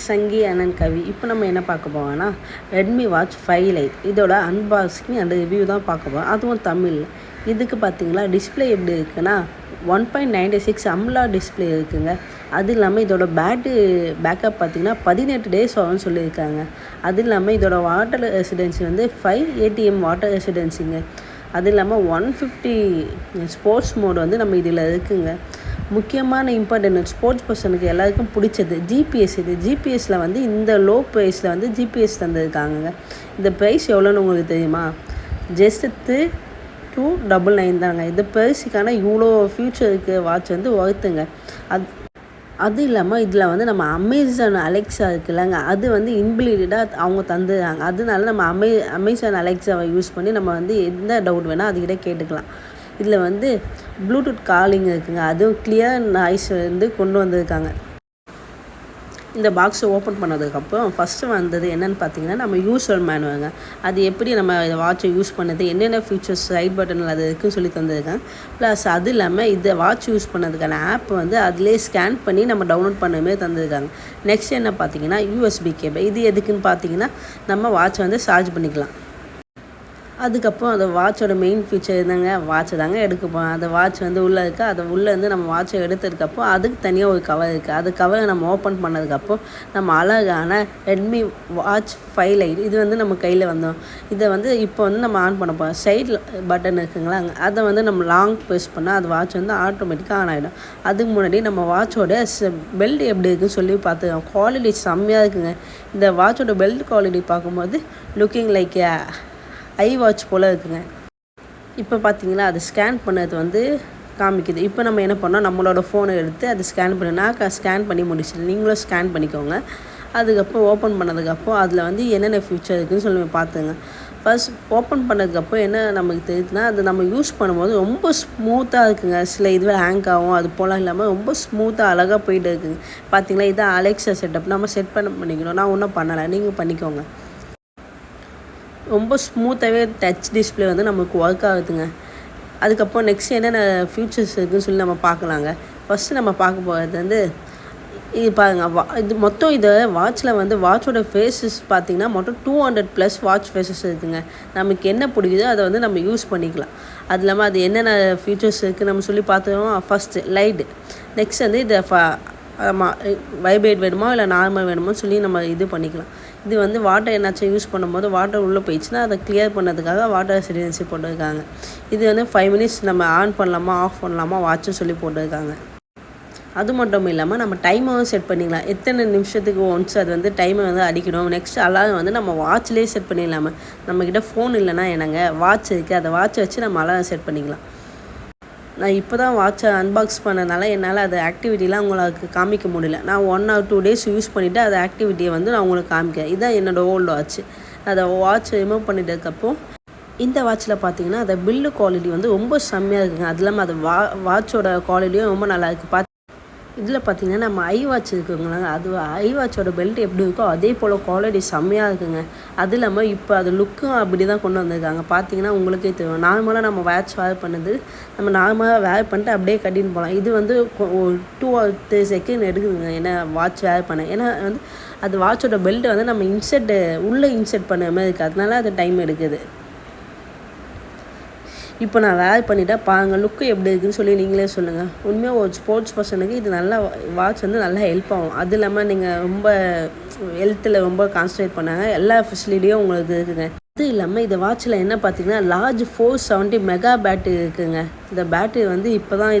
சங்கி அண்ணன் கவி. இப்போ நம்ம என்ன பார்க்க போவோம்னா ரெட்மி வாட்ச் 5 லைட் இதோட அன்பாக்சிங் அண்ட் ரிவ்யூ தான் பார்க்க போகிறோம், அதுவும் தமிழ். இதுக்கு பார்த்தீங்களா டிஸ்பிளே எப்படி இருக்குன்னா 1.96 அம்லா டிஸ்பிளே இருக்குங்க. அது இல்லாமல் இதோட பேக்கப் பார்த்திங்கன்னா 18 டேஸ் ஆகும்னு சொல்லியிருக்காங்க. அது இல்லாமல் இதோட வாட்டர் ரெசிடென்சி வந்து 5 ATM வாட்டர் ரெசிடென்சிங்க. அது இல்லாமல் 150 ஸ்போர்ட்ஸ் மோடு வந்து நம்ம இதில் இருக்குங்க. முக்கியமான இம்பார்ட்டன்ட் ஸ்போர்ட்ஸ் பர்சனுக்கு எல்லாருக்கும் பிடிச்சது ஜிபிஎஸ். இது ஜிபிஎஸ்சில் வந்து இந்த லோ ப்ரைஸில் வந்து ஜிபிஎஸ் தந்துருக்காங்க. இந்த ப்ரைஸ் எவ்வளோன்னு உங்களுக்கு தெரியுமா? ஜஸ்ட் 299 தாங்க. இந்த ப்ரைஸுக்கான இவ்வளோ ஃபியூச்சருக்கு வாட்ச் வந்து ஒர்த்துங்க. அது இல்லாமல் இதில் வந்து நம்ம அமேசான் அலெக்ஸா இருக்குல்லங்க, அது வந்து இன்பில்டாக அவங்க தந்துடுறாங்க. அதனால நம்ம அமேசான் அலெக்ஸாவை யூஸ் பண்ணி நம்ம வந்து எந்த டவுட் வேணால் அதுக்கிட்ட கேட்டுக்கலாம். இதில் வந்து ப்ளூடூத் காலிங் இருக்குங்க, அதுவும் கிளியர் நாய்ஸ் வந்து கொண்டு வந்திருக்காங்க. இந்த பாக்ஸை ஓப்பன் பண்ணதுக்கப்புறம் ஃபஸ்ட்டு வந்தது என்னென்னு பார்த்தீங்கன்னா நம்ம யூஸர் மேனுவலுங்க. அது எப்படி நம்ம இதை வாட்சை யூஸ் பண்ணது, என்னென்ன ஃபீச்சர்ஸ் ரைட் பட்டனில் அது இருக்குன்னு சொல்லி தந்திருக்கேன். ப்ளஸ் அது இல்லாமல் இதை வாட்ச் யூஸ் பண்ணதுக்கான ஆப் வந்து அதிலே ஸ்கேன் பண்ணி நம்ம டவுன்லோட் பண்ணவே தந்திருக்காங்க. நெக்ஸ்ட் என்ன பார்த்தீங்கன்னா USB கேபிள். இது எதுக்குன்னு பார்த்தீங்கன்னா நம்ம வாட்சை வந்து சார்ஜ் பண்ணிக்கலாம். அதுக்கப்புறம் அந்த வாட்சோட மெயின் ஃபீச்சர் என்னங்க, வாட்சை தாங்க எடுக்க போகிறோம். அந்த வாட்ச் வந்து உள்ளே இருக்குது. அதை உள்ளேருந்து நம்ம வாட்சை எடுத்ததுக்கப்புறம் அதுக்கு தனியாக ஒரு கவர் இருக்குது. அது கவரை நம்ம ஓப்பன் பண்ணதுக்கப்புறம் நம்ம அழகான ரெட்மி வாட்ச் 5 லைட் இது வந்து நம்ம கையில் வந்தோம். இதை வந்து இப்போ வந்து நம்ம ஆன் பண்ண போகிறோம். சைடில் பட்டன் இருக்குங்களா, அதை வந்து நம்ம லாங் ப்ரெஸ் பண்ணால் அது வாட்ச் வந்து ஆட்டோமேட்டிக்காக ஆன் ஆகிடும். அதுக்கு முன்னாடி நம்ம வாட்சோட பெல்ட் எப்படி இருக்குதுன்னு சொல்லி பார்த்துக்கோங்க. குவாலிட்டி செம்மையாக இருக்குங்க. இந்த வாட்சோட பெல்ட் குவாலிட்டி பார்க்கும்போது லுக்கிங் லைக் ஐ வாட்ச் போல் இருக்குங்க. இப்போ பார்த்தீங்களா அது ஸ்கேன் பண்ணது வந்து காமிக்குது. இப்போ நம்ம என்ன பண்ணோம், நம்மளோட ஃபோனை எடுத்து அது ஸ்கேன் பண்ணி நான் ஸ்கேன் பண்ணி முடிச்சிட்டேன். நீங்களும் ஸ்கேன் பண்ணிக்கோங்க. அதுக்கப்புறம் ஓப்பன் பண்ணதுக்கப்புறம் அதில் வந்து என்னென்ன ஃபியூச்சர் இருக்குதுன்னு சொல்லி பார்த்துங்க. ஃபர்ஸ்ட் ஓப்பன் பண்ணதுக்கப்புறம் என்ன நமக்கு தெரியுதுன்னா அது நம்ம யூஸ் பண்ணும்போது ரொம்ப ஸ்மூத்தாக இருக்குங்க. சில இதுவே ஹேங்க் ஆகும், அது போல் இல்லாமல் ரொம்ப ஸ்மூத்தாக அழகாக போயிட்டு இருக்குங்க. பார்த்தீங்களா இதான் அலெக்ஸா செட்டப். நம்ம செட் பண்ணிக்கணும். நான் ஒன்றும் பண்ணலை, நீங்கள் பண்ணிக்கோங்க. ரொம்ப ஸ்மூத்தாகவே டச் டிஸ்பிளே வந்து நமக்கு ஒர்க் ஆகுதுங்க. அதுக்கப்புறம் நெக்ஸ்ட் என்னென்ன ஃபியூச்சர்ஸ் இருக்குதுன்னு சொல்லி நம்ம பார்க்கலாங்க. ஃபஸ்ட்டு நம்ம பார்க்க போகிறது வந்து இது பாருங்கள். இது மொத்தம் இதை வாட்சில் வந்து வாட்சோட ஃபேஸஸ் பார்த்திங்கன்னா மொத்தம் 200+ வாட்ச் ஃபேஸஸ் இருக்குதுங்க. நமக்கு என்ன பிடிக்குதோ அதை வந்து நம்ம யூஸ் பண்ணிக்கலாம். அது இல்லாமல் அது என்னென்ன ஃபியூச்சர்ஸ் இருக்குது நம்ம சொல்லி பார்த்தோம். ஃபஸ்ட்டு லைட்டு, நெக்ஸ்ட் வந்து இதை வைப்ரேட் வேணுமா இல்லை நார்மல் வேணுமோ சொல்லி நம்ம இது பண்ணிக்கலாம். இது வந்து வாட்டர் என்னாச்சும் யூஸ் பண்ணும்போது வாட்டர் உள்ளே போயிடுச்சுன்னா அதை கிளியர் பண்ணதுக்காக வாட்டர் ரெசிடென்சி போட்டிருக்காங்க. இது வந்து 5 மினிட்ஸ் நம்ம ஆன் பண்ணலாமா ஆஃப் பண்ணலாமா வாட்சும் சொல்லி போட்டிருக்காங்க. அது மட்டும் இல்லாமல் நம்ம டைமரும் செட் பண்ணிக்கலாம். எத்தனை நிமிஷத்துக்கு ஒன்ஸ் அது வந்து டைமை வந்து அடிக்கணும். நெக்ஸ்ட் அலாரம் வந்து நம்ம வாட்ச்லேயே செட் பண்ணிடலாமா. நம்மக்கிட்ட ஃபோன் இல்லைன்னா என்னங்க வாட்ச் இருக்குது, அதை வாட்சை வச்சு நம்ம அலாரம் செட் பண்ணிக்கலாம். நான் இப்போ தான் வாட்சை அன்பாக்ஸ் பண்ணதுனால என்னால் அது ஆக்டிவிட்டிலாம் உங்களுக்கு காமிக்க முடியல. நான் 1 or 2 days யூஸ் பண்ணிவிட்டு அது ஆக்டிவிட்டியை வந்து நான் உங்களுக்கு காமிக்கிறேன். இதுதான் என்னோடய ஓல்டு வாட்ச். அதை வாட்ச் ரிமூவ் பண்ணிட்டதுக்கப்புறம் இந்த வாட்சில் பார்த்தீங்கன்னா அந்த பில்டு குவாலிட்டி வந்து ரொம்ப செம்மையாக இருக்குங்க. அது இல்லாமல் அது வாட்சோட குவாலிட்டியும் ரொம்ப நல்லா இருக்குது. இதில் பார்த்திங்கன்னா நம்ம ஐ வாட்ச் இருக்குங்களா, அது ஐ வாட்சோட பெல்ட் எப்படி இருக்கோ அதே போல் குவாலிட்டி செம்மையாக இருக்குங்க. அது இல்லாமல் இப்போ அது லுக்கும் அப்படி தான் கொண்டு வந்திருக்காங்க. பார்த்தீங்கன்னா உங்களுக்கே தெரியும். நார்மலாக நம்ம வாட்ச் வேர் பண்ணது நம்ம நார்மலாக வேர் பண்ணிட்டு அப்படியே கட்டின்னு போகலாம். இது வந்து 2 or 3 செகண்ட் எடுக்குதுங்க ஏன்னா வாட்ச் வேர் பண்ண. ஏன்னா வந்து அது வாட்சோட பெல்ட் வந்து நம்ம உள்ளே இன்செர்ட் பண்ண மாதிரி இருக்குது. அதனால அது டைம் எடுக்குது. இப்போ நான் வேர் பண்ணிவிட்டா பாருங்கள் லுக்கு எப்படி இருக்குதுன்னு சொல்லி நீங்களே சொல்லுங்கள். உண்மையாக ஒரு ஸ்போர்ட்ஸ் பர்சனுக்கு இது நல்லா வாட்ச் வந்து நல்லா ஹெல்ப் ஆகும். அது இல்லாமல் நீங்கள் ரொம்ப ஹெல்த்தில் ரொம்ப கான்சன்ட்ரேட் பண்ணாங்க எல்லா ஃபெசிலிட்டியும் உங்களுக்கு இருக்குதுங்க. அது இல்லாமல் இந்த வாட்சில் என்ன பார்த்தீங்கன்னா லார்ஜ் 470 மெகா பேட்டரி இருக்குதுங்க. இந்த பேட்டரி வந்து இப்போ தான்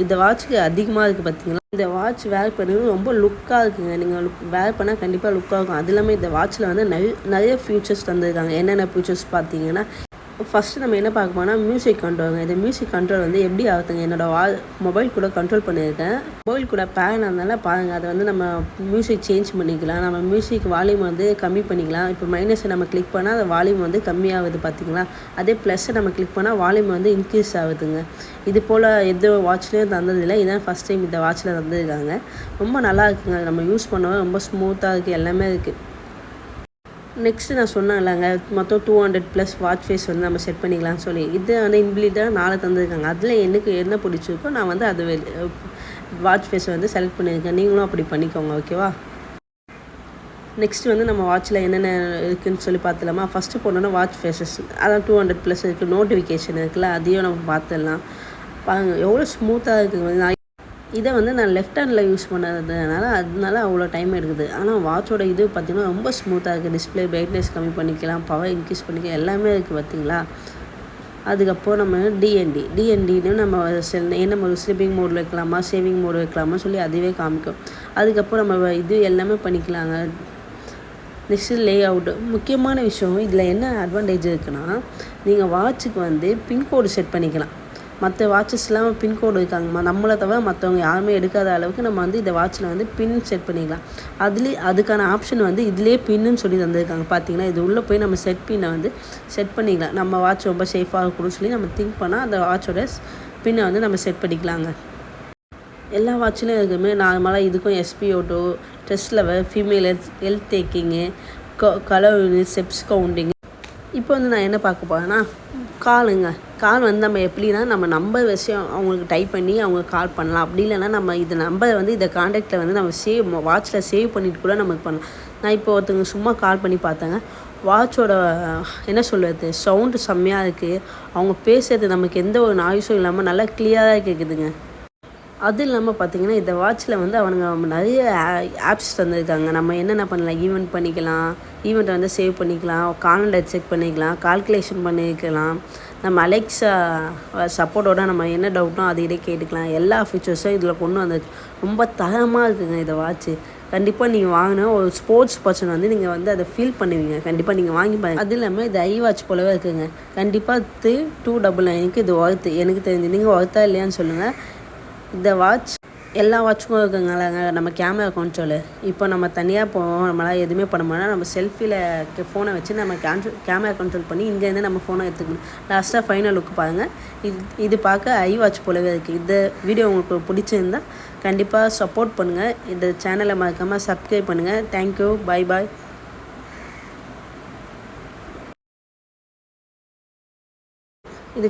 இந்த வாட்சுக்கு அதிகமாக இருக்குது. பார்த்தீங்களா இந்த வாட்ச் வேர் பண்ணுறது ரொம்ப லுக்காக இருக்குதுங்க. நீங்கள் வேர் பண்ணால் கண்டிப்பாக லுக்காக இருக்கும். அது இல்லாமல் இந்த வாட்சில் வந்து நிறைய ஃபியூச்சர்ஸ் தந்துருக்காங்க. என்னென்ன ஃபியூச்சர்ஸ் பார்த்தீங்கன்னா ஃபஸ்ட்டு நம்ம என்ன பார்க்க போனால் மியூசிக் கண்ட்ரோலுங்க. இந்த மியூசிக் கண்ட்ரோல் வந்து எப்படி ஆகுதுங்க, என்னோடய மொபைல் கூட கண்ட்ரோல் பண்ணியிருக்கேன். மொபைல் கூட பேன் அதனால பாருங்கள் அதை வந்து நம்ம மியூசிக் சேஞ்ச் பண்ணிக்கலாம். நம்ம மியூசிக் வால்யூம் வந்து கம்மி பண்ணிக்கலாம். இப்போ மைனஸை நம்ம கிளிக் பண்ணால் அந்த வால்யூம் வந்து கம்மியாகுது பார்த்திங்களா. அதே ப்ளஸ்ஸை நம்ம கிளிக் பண்ணால் வால்யூம் வந்து இன்க்ரீஸ் ஆகுதுங்க. இது போல் எந்த வாட்ச்லேயும் தந்ததில்லை. இதான் ஃபஸ்ட் டைம் இந்த வாட்சில் தந்துருக்காங்க. ரொம்ப நல்லா இருக்குங்க. நம்ம யூஸ் பண்ணவே ரொம்ப ஸ்மூத்தாக இருக்குது, எல்லாமே இருக்குது. நெக்ஸ்ட்டு நான் சொன்னேன் இல்லைங்க மொத்தம் 200+ வாட்ச் ஃபேஸ் வந்து நம்ம செட் பண்ணிக்கலாம்னு சொல்லி. இது வந்து இன்பில்டாக 4 தந்துருக்காங்க. அதில் எனக்கு என்ன பிடிச்சிருக்கோ நான் வந்து அது வாட்ச் ஃபேஸை வந்து செலக்ட் பண்ணியிருக்கேன். நீங்களும் அப்படி பண்ணிக்கோங்க, ஓகேவா? நெக்ஸ்ட் வந்து நம்ம வாட்சில் என்னென்ன இருக்குதுன்னு சொல்லி பார்த்துலாமா. ஃபஸ்ட்டு போனோன்னா வாட்ச் ஃபேஸஸ், அதான் 200+ இருக்குது. நோட்டிஃபிகேஷன் இருக்குல்ல, அதையும் நம்ம பார்த்துடலாம். பாருங்கள் எவ்வளோ ஸ்மூத்தாக இருக்குது. நான் இதை வந்து நான் லெஃப்ட் ஹேண்டில் யூஸ் பண்ணதுனால அதனால அவ்வளோ டைம் எடுக்குது. ஆனால் வாட்சோட இது பார்த்திங்கன்னா ரொம்ப ஸ்மூத்தாக இருக்குது. டிஸ்பிளே பிரைட்னஸ் கம்மி பண்ணிக்கலாம், பவர் இன்க்ரீஸ் பண்ணிக்கலாம், எல்லாமே இருக்குது பார்த்திங்களா. அதுக்கப்புறம் நம்ம டிஎன்டின்னு நம்ம என்ன ஸ்லீப்பிங் மோடில் வைக்கலாமா, சேவிங் மோடு வைக்கலாமா சொல்லி அதுவே காமிக்கும். அதுக்கப்புறம் நம்ம இது எல்லாமே பண்ணிக்கலாங்க. நெக்ஸ்ட்டு லே அவுட்டு, முக்கியமான விஷயம். இதில் என்ன அட்வான்டேஜ் இருக்குன்னா, நீங்கள் வாட்சுக்கு வந்து பின்கோடு செட் பண்ணிக்கலாம். மற்ற வாட்சஸ்லாம் பின்கோடு இருக்காங்கம்மா, நம்மளை தவிர மற்றவங்க யாருமே எடுக்காத அளவுக்கு நம்ம வந்து இந்த வாட்சில் வந்து பின் செட் பண்ணிக்கலாம். அதுக்கான ஆப்ஷன் வந்து இதிலே பின்னு சொல்லி தந்திருக்காங்க பார்த்தீங்கன்னா. இது உள்ளே போய் நம்ம பின்னை வந்து செட் பண்ணிக்கலாம். நம்ம வாட்ச் ரொம்ப சேஃபாக இருக்கணும்னு சொல்லி நம்ம திங்க் பண்ணால் அந்த வாட்சோட பின்னை வந்து நம்ம செட் பண்ணிக்கலாங்க. எல்லா வாட்சிலும் இருக்குமே நார்மலாக இதுக்கும் SpO2, stress level, female health tracking, colour, steps counting. இப்போ வந்து நான் என்ன பார்க்க போகிறேன்னா, கால் வந்து நம்ம எப்படின்னா நம்ம நம்பர் விஷயம் அவங்களுக்கு டைப் பண்ணி அவங்க கால் பண்ணலாம். அப்படி இல்லைன்னா நம்ம இந்த நம்பரை வந்து இந்த கான்டாக்டில் வந்து நம்ம வாட்சில் சேவ் பண்ணிட்டு கூட நமக்கு பண்ணலாம். நான் இப்போ ஒருத்தவங்க சும்மா கால் பண்ணி பார்த்தேங்க. வாட்சோட என்ன சொல்கிறது, சவுண்டு செம்மையாக இருக்குது. அவங்க பேசுகிறது நமக்கு எந்த ஒரு நாய்ஸும் இல்லாமல் நல்லா கிளியராக கேட்குதுங்க. அது இல்லாமல் பார்த்திங்கன்னா இந்த வாட்சில் வந்து அவனுங்க நிறைய ஆப்ஸ் தந்திருக்காங்க. நம்ம என்னென்ன பண்ணலாம், ஈவெண்ட் பண்ணிக்கலாம், ஈவெண்ட்டை வந்து சேவ் பண்ணிக்கலாம், காலண்டர் செக் பண்ணிக்கலாம், கால்குலேஷன் பண்ணிக்கலாம், நம்ம அலெக்ஸா சப்போர்ட்டோட நம்ம என்ன டவுட்னோ அதையிலே கேட்டுக்கலாம். எல்லா ஃபீச்சர்ஸும் இதில் கொண்டு வந்தது. ரொம்ப தரமாக இருக்குதுங்க இந்த வாட்ச்சு. கண்டிப்பாக நீங்கள் வாங்கினா ஒரு ஸ்போர்ட்ஸ் பர்சன் வந்து நீங்கள் வந்து அதை ஃபீல் பண்ணுவீங்க. கண்டிப்பாக நீங்கள் வாங்கி பாருங்கள். அது இல்லாமல் இது ஐ வாட்ச் போலவே இருக்குதுங்க. கண்டிப்பாக 299 இது ஒர்த்து. எனக்கு தெரிஞ்சு நீங்கள் ஒர்த்தா இல்லையான்னு சொல்லுங்கள். இந்த வாட்ச் எல்லா வாட்சுக்கும் இருக்குங்களாங்க. நம்ம கேமரா கண்ட்ரோலு, இப்போ நம்ம தனியாக போவோம், நம்மளால் எதுவுமே பண்ண முடியாது. நம்ம செல்ஃபியில் ஃபோனை வச்சு நம்ம கேமரா கண்ட்ரோல் பண்ணி இங்கேருந்து நம்ம ஃபோனை எடுத்துக்கணும். லாஸ்ட்டாக ஃபைனல் லுக்கு பாருங்கள். இது பார்க்க ஐ வாட்ச் போலவே இருக்குது. இந்த வீடியோ உங்களுக்கு பிடிச்சிருந்தால் கண்டிப்பாக சப்போர்ட் பண்ணுங்கள். இந்த சேனலை மறக்காமல் சப்ஸ்கிரைப் பண்ணுங்கள். Thank you, bye bye.